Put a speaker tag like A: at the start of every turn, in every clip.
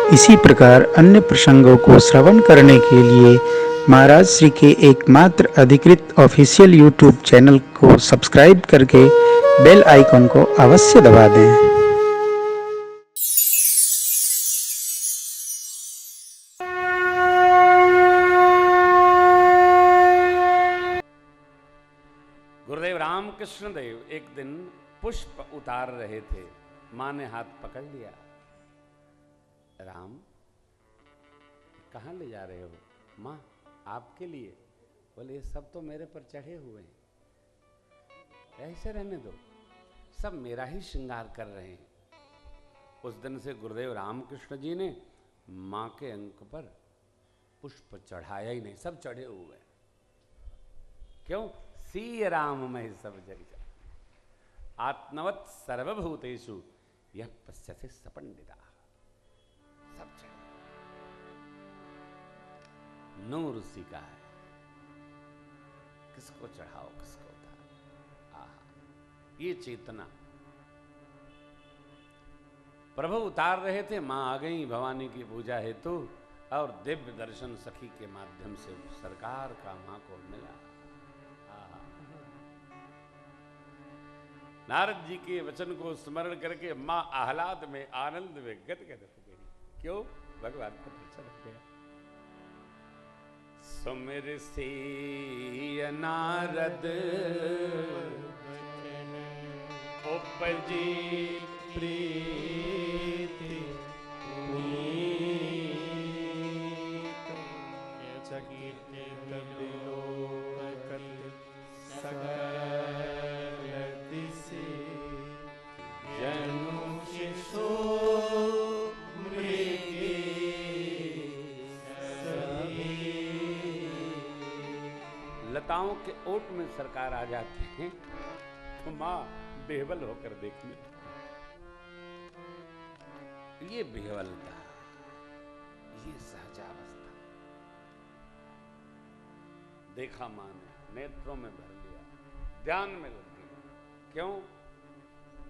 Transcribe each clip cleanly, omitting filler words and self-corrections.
A: इसी प्रकार अन्य प्रसंगों को श्रवण करने के लिए महाराज श्री के एकमात्र अधिकृत ऑफिशियल यूट्यूब चैनल को सब्सक्राइब करके बेल आइकन को अवश्य दबा दें।
B: गुरुदेव रामकृष्ण देव एक दिन पुष्प उतार रहे थे। मां ने हाथ पकड़ लिया। राम, कहाँ ले जा रहे हो? मां, आपके लिए। बोले ये सब तो मेरे पर चढ़े हुए हैं, ऐसे रहने दो, सब मेरा ही श्रृंगार कर रहे हैं। उस दिन से गुरुदेव रामकृष्ण जी ने मां के अंक पर पुष्प चढ़ाया ही नहीं, सब चढ़े हुए। क्यों? सी राम में सब जग आत्मवत सर्वभूतेषु यह पश्यते सपंडिता। सब चढ़े, नूर उसी का है, किसको चढ़ाओ किसको उतारो। आहा, ये चेतना। प्रभु उतार रहे थे, मां आ गई भवानी की पूजा हेतु, और दिव्य दर्शन सखी के माध्यम से सरकार का मां को मिला। नारद जी के वचन को स्मरण करके मां आह्लाद में, आनंद में गदगद हो गई। क्यों? भगवान को दर्शन हो गया। सुमिर सी नारद उपजी प्रीति लताओं के ओट में सरकार आ जाते हैं तो मां बेहवल होकर देखने। ये बेहवलता, ये सहजावस्था देखा मां ने, नेत्रों में भर लिया, ध्यान में लग गई। क्यों?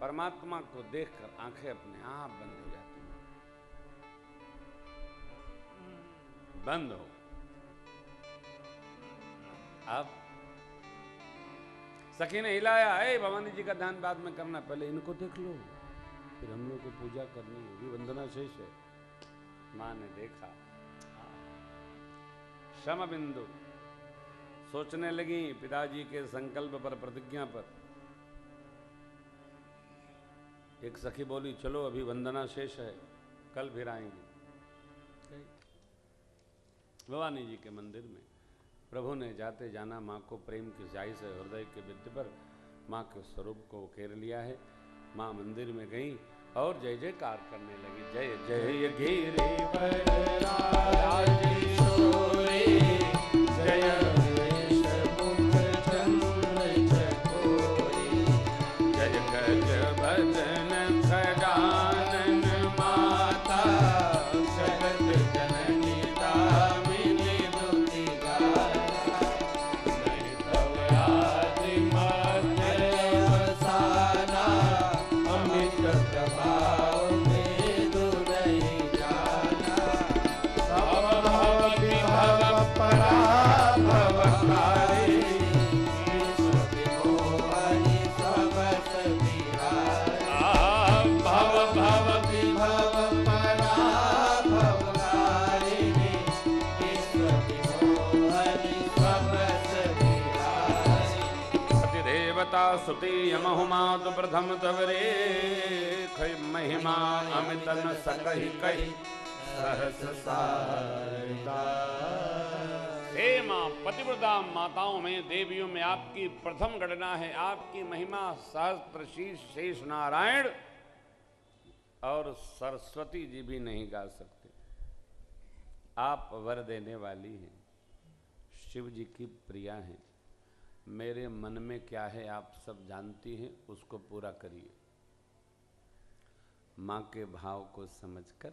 B: परमात्मा को देखकर आंखें अपने आप बंद हो जाती हैं, बंद हो। अब सखी ने हिलाया, ए भवानी जी का ध्यान बाद में करना, पहले इनको देख लो, फिर हम लोग को पूजा करनी होगी, वंदना शेष है। मां ने देखा, शम बिंदु सोचने लगी पिताजी के संकल्प पर, प्रतिज्ञा पर। एक सखी बोली, चलो अभी वंदना शेष है, कल फिर आएंगे। भवानी जी के मंदिर में प्रभु ने जाते जाना मां को प्रेम की स्याही से हृदय के विद्य पर मां के स्वरूप को उकेर लिया है। मां मंदिर में गई और जय जयकार करने लगी। जय जय गिरिवर राजेश्वरी, जय जय गज भजन खगानन माता, जगत जननी दामिनी दुति गाता, नहीं तव आदि मध्य अवसाना, अमित प्रभाव वेदु नहीं जाना, सब भव विभव पराभवकारी, विश्व विमोहनी सबस बिहारी। भव भव विभव पराभवकारिणी, विश्व विमोहनी सबस बिहारी। सतिदेवता सुति यमहुमातु प्रथम तवरे, महिमा अमित न सकहि कहि सहस सारदा। हे मां, पतिव्रता माताओं में, देवियों में आपकी प्रथम गणना है। आपकी महिमा सहस्त्र शीर्ष शेष नारायण और सरस्वती जी भी नहीं गा सकते। आप वर देने वाली हैं, शिव जी की प्रिया हैं। मेरे मन में क्या है आप सब जानती हैं, उसको पूरा करिए। मां के भाव को समझकर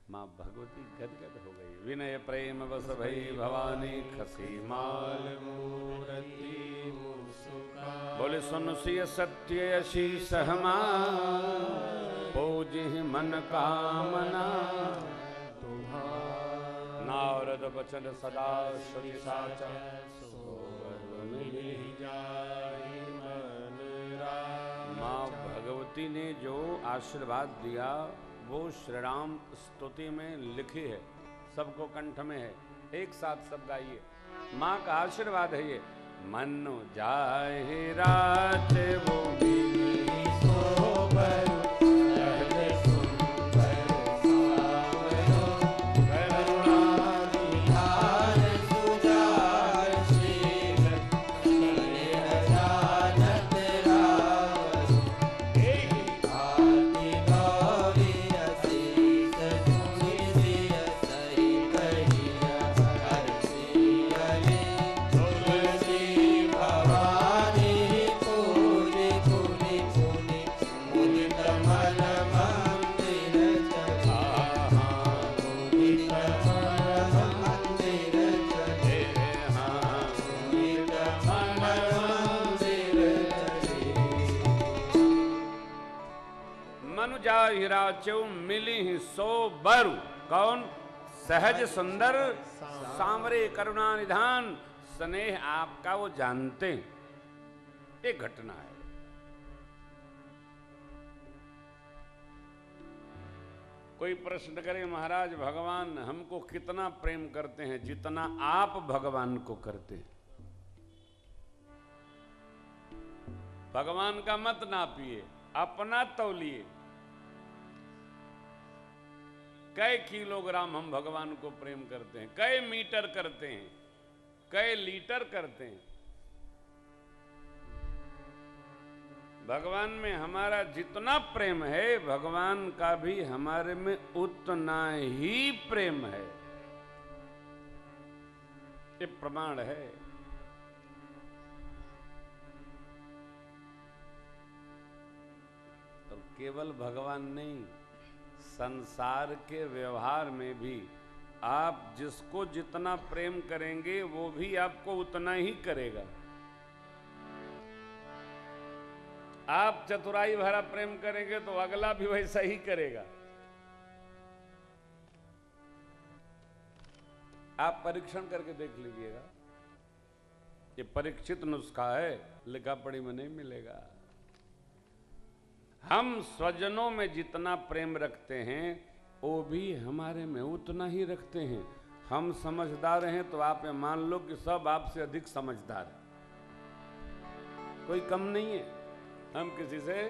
B: मां भगवती गदगद हो गई। विनय प्रेम बस भई भवानी, खसी माल मूर्ति मुस्कान। बोले सुन सिय सत्य शीस हमार, पूजिहि मन कामना नारद बचन सदा श्रुति साचा माँ भगवती ने जो आशीर्वाद दिया वो श्री राम स्तुति में लिखी है, सबको कंठ में है। एक साथ सब गाइए। माँ का आशीर्वाद है ये। मनु जाहि रात वो मिली सोबर हिराचौ मिली सो बरु। कौन? सहज सुंदर सांवरे करुणा निधान स्नेह आपका वो जानते हैं। एक घटना है। कोई प्रश्न करे महाराज भगवान हमको कितना प्रेम करते हैं? जितना आप भगवान को करते हैं। भगवान का मत नापिए, अपना तौलिए। कई किलोग्राम हम भगवान को प्रेम करते हैं, कई मीटर करते हैं, कई लीटर करते हैं। भगवान में हमारा जितना प्रेम है, भगवान का भी हमारे में उतना ही प्रेम है। ये प्रमाण है। तो केवल भगवान नहीं, संसार के व्यवहार में भी आप जिसको जितना प्रेम करेंगे वो भी आपको उतना ही करेगा। आप चतुराई भरा प्रेम करेंगे तो अगला भी वैसा ही करेगा। आप परीक्षण करके देख लीजिएगा। ये परीक्षित नुस्खा है, लिखा पढ़ी में नहीं मिलेगा। हम स्वजनों में जितना प्रेम रखते हैं वो भी हमारे में उतना ही रखते हैं। हम समझदार हैं तो आप ये मान लो कि सब आपसे अधिक समझदार है, कोई कम नहीं है। हम किसी से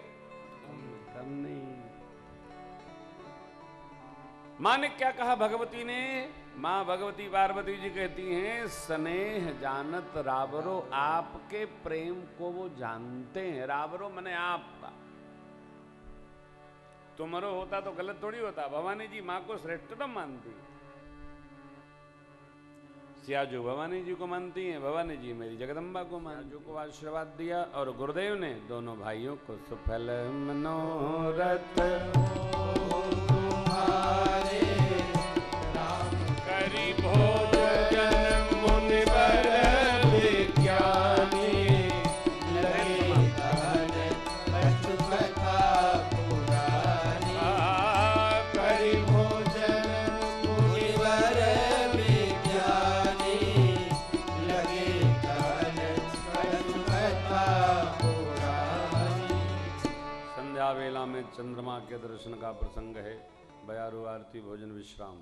B: कम नहीं। माँ ने क्या कहा भगवती ने? माँ भगवती पार्वती जी कहती हैं स्नेह जानत रावरो, आपके प्रेम को वो जानते हैं। रावरो मने आपका। तुम्हारो होता तो गलत थोड़ी होता। भवानी जी माँ को श्रेष्ठतम मानती, सियाजू भवानी जी को मानती हैं, भवानी जी मेरी जगदम्बा को सियाजू को आशीर्वाद दिया और गुरुदेव ने दोनों भाइयों को सुफल मनोरथ करी भोजन मुनिवर विज्ञानी वेला में चंद्रमा के दर्शन का प्रसंग है। बयारू आरती भोजन विश्राम।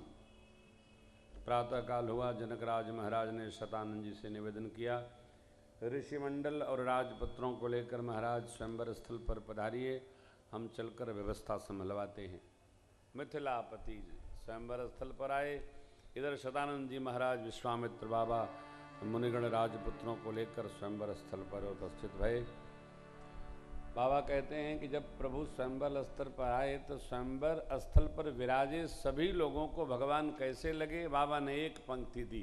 B: प्रातः काल हुआ। जनकराज महाराज ने शतानंद जी से निवेदन किया, ऋषिमंडल और राजपत्रों को लेकर महाराज स्वयंवर स्थल पर पधारिए, हम चलकर व्यवस्था संभलवाते हैं। मिथिलापति स्वयंवर स्थल पर आए। इधर शतानंद जी महाराज विश्वामित्र बाबा मुनिगण राजपुत्रों को लेकर स्वयंवर स्थल पर उपस्थित भये। बाबा कहते हैं कि जब प्रभु स्वयंवर स्थल पर आए तो स्वयंवर स्थल पर विराजे सभी लोगों को भगवान कैसे लगे? बाबा ने एक पंक्ति दी,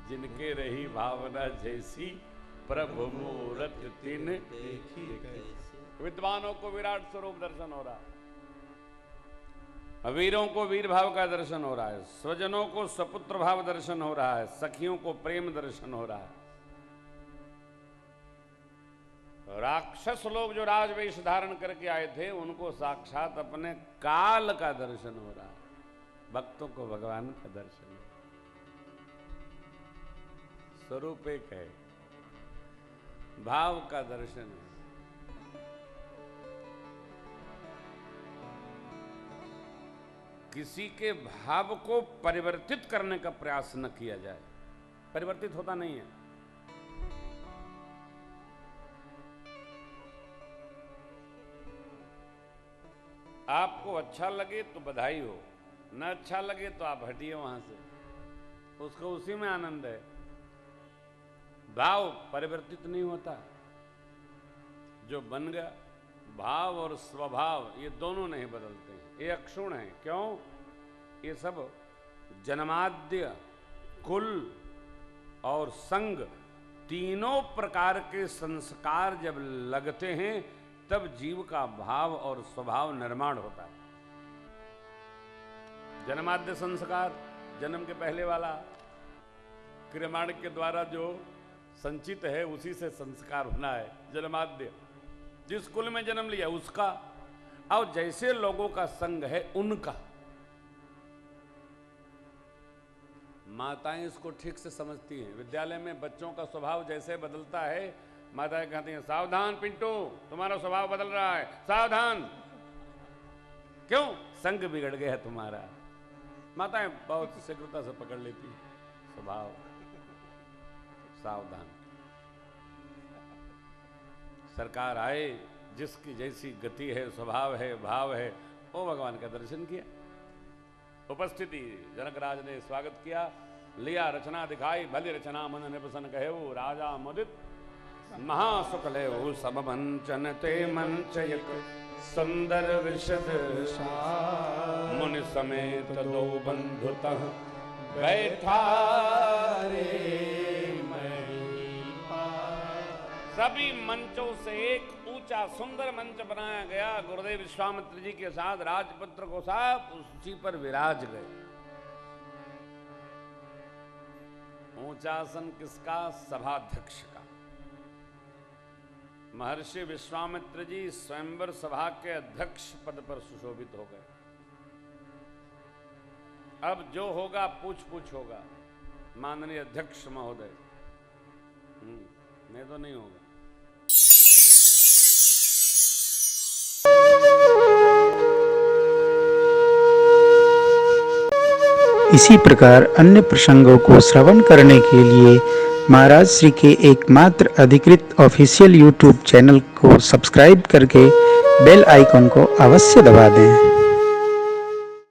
B: जिनके रही भावना जैसी प्रभु मूरत तिन देखी कैसी। विद्वानों को विराट स्वरूप दर्शन हो रहा है, वीरों को वीर भाव का दर्शन हो रहा है, स्वजनों को सपुत्र भाव दर्शन हो रहा है, सखियों को प्रेम दर्शन हो रहा है। राक्षस लोग जो राजवेश धारण करके आए थे उनको साक्षात अपने काल का दर्शन हो रहा है, भक्तों को भगवान का दर्शन है। स्वरूप एक है, भाव का दर्शन है। किसी के भाव को परिवर्तित करने का प्रयास न किया जाए, परिवर्तित होता नहीं है। आपको अच्छा लगे तो बधाई हो, न अच्छा लगे तो आप हटिए वहां से, उसको उसी में आनंद है। भाव परिवर्तित नहीं होता, जो बन गया भाव और स्वभाव ये दोनों नहीं बदलते हैं, ये अक्षुण है। क्यों? ये सब जन्माद्य, कुल और संग तीनों प्रकार के संस्कार जब लगते हैं तब जीव का भाव और स्वभाव निर्माण होता है। जन्माद्य संस्कार, जन्म के पहले वाला क्रियमाण के द्वारा जो संचित है उसी से संस्कार होना है। जन्माद्य जिस कुल में जन्म लिया उसका, और जैसे लोगों का संग है उनका। माताएं इसको ठीक से समझती हैं। विद्यालय में बच्चों का स्वभाव जैसे बदलता है, माताएं कहती हैं सावधान पिंटू, तुम्हारा स्वभाव बदल रहा है, सावधान। क्यों? संग बिगड़ गया है तुम्हारा। माताएं बहुत शीघ्रता से पकड़ लेती हैं स्वभाव, सावधान। सरकार आए, जिसकी जैसी गति है, स्वभाव है, भाव है, वो भगवान का दर्शन किया। उपस्थिति जनकराज ने स्वागत किया, लिया रचना दिखाई, भली रचना मन ने प्रसन्न कहे, वो राजा मुदित महासुख ले वो सब मंचन ते मंचयक सुंदर विशद मुनि समेत दो बंधुतः बैठा रे। सभी मंचों से एक ऊंचा सुंदर मंच बनाया गया। गुरुदेव विश्वामित्र जी के साथ राजपुत्र को साहब उसी पर विराज गए। ऊंचा आसन किसका? सभाध्यक्ष का। महर्षि विश्वामित्र जी स्वयंवर सभा के अध्यक्ष पद पर सुशोभित हो गए। अब जो होगा पूछ पूछ होगा, माननीय अध्यक्ष महोदय। नहीं तो नहीं होगा।
A: इसी प्रकार अन्य प्रसंगों को श्रवण करने के लिए महाराज श्री के एकमात्र अधिकृत ऑफिशियल यूट्यूब चैनल को सब्सक्राइब करके बेल आइकन को अवश्य दबा दें।